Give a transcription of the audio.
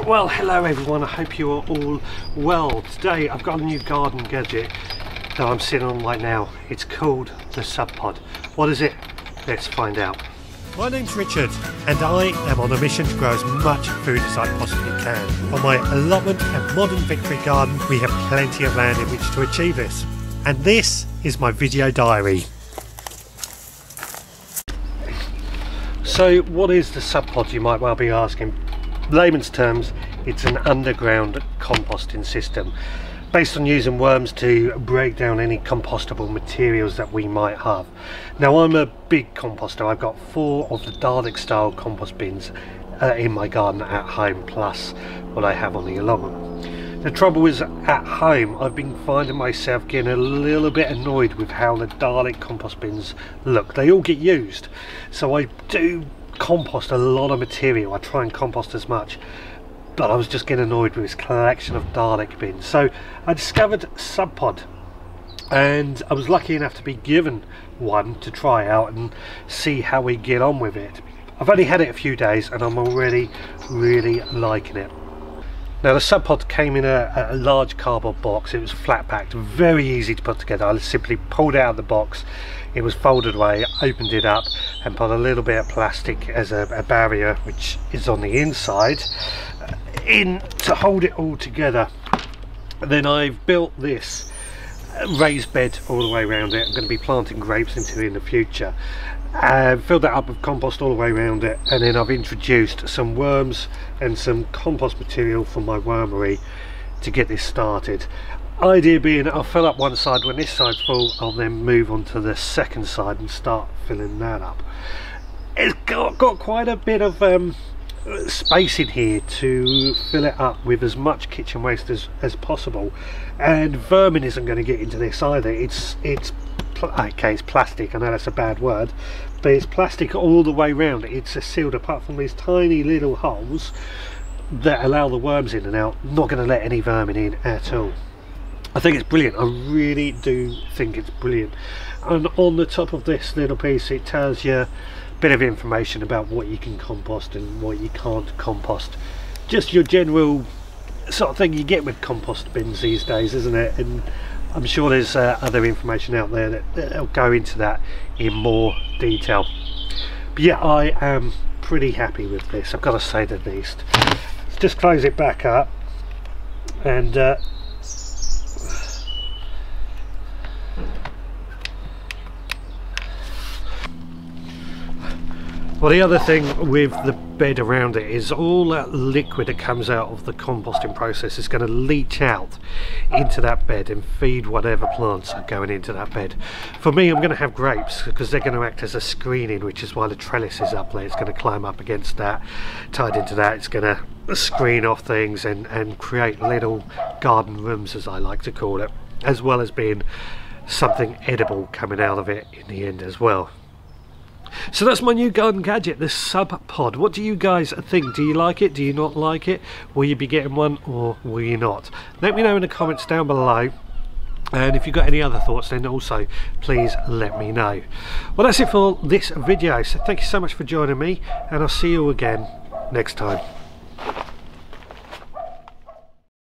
Well, hello everyone, I hope you are all well. Today I've got a new garden gadget that I'm sitting on right now. It's called the Subpod. What is it? Let's find out. My name's Richard and I am on a mission to grow as much food as I possibly can. On my allotment and modern victory garden we have plenty of land in which to achieve this. And this is my video diary. So what is the Subpod, you might well be asking? Layman's terms, it's an underground composting system based on using worms to break down any compostable materials that we might have. Now I'm a big composter. I've got 4 of the Dalek style compost bins in my garden at home, plus what I have on the allotment. The trouble is, at home I've been finding myself getting a little bit annoyed with how the Dalek compost bins look. They all get used, so I do compost a lot of material. I try and compost as much, but I was just getting annoyed with this collection of Dalek bins. So I discovered Subpod and I was lucky enough to be given one to try out and see how we get on with it. I've only had it a few days and I'm already really liking it. Now the Subpod came in a large cardboard box. It was flat packed, very easy to put together. I simply pulled it out of the box, it was folded away, opened it up and put a little bit of plastic as a barrier, which is on the inside, in to hold it all together. And then I've built this raised bed all the way around it. I'm going to be planting grapes into it in the future. Filled that up with compost all the way around it, and then I've introduced some worms and some compost material from my wormery to get this started. Idea being I'll fill up one side. When this side's full, I'll then move on to the second side and start filling that up. It's got quite a bit of space in here to fill it up with as much kitchen waste as possible, and vermin isn't going to get into this either. It's plastic. I know that's a bad word, but it's plastic all the way around. It's sealed apart from these tiny little holes that allow the worms in and out. Not going to let any vermin in at all. I think it's brilliant. I really do think it's brilliant. And on the top of this little piece it tells you a bit of information about what you can compost and what you can't compost. Just your general sort of thing you get with compost bins these days, isn't it? And I'm sure there's other information out there that'll go into that in more detail. But yeah, I am pretty happy with this, I've got to say the least. Let's just close it back up and well, the other thing with the bed around it is all that liquid that comes out of the composting process is going to leach out into that bed and feed whatever plants are going into that bed. For me, I'm going to have grapes because they're going to act as a screening, which is why the trellis is up there. It's going to climb up against that, tied into that. It's going to screen off things and create little garden rooms, as I like to call it, as well as being something edible coming out of it in the end as well. So that's my new garden gadget, the Subpod. What do you guys think? Do you like it? Do you not like it? Will you be getting one or will you not? Let me know in the comments down below. And if you've got any other thoughts, then also please let me know. Well, that's it for this video. So thank you so much for joining me, and I'll see you again next time.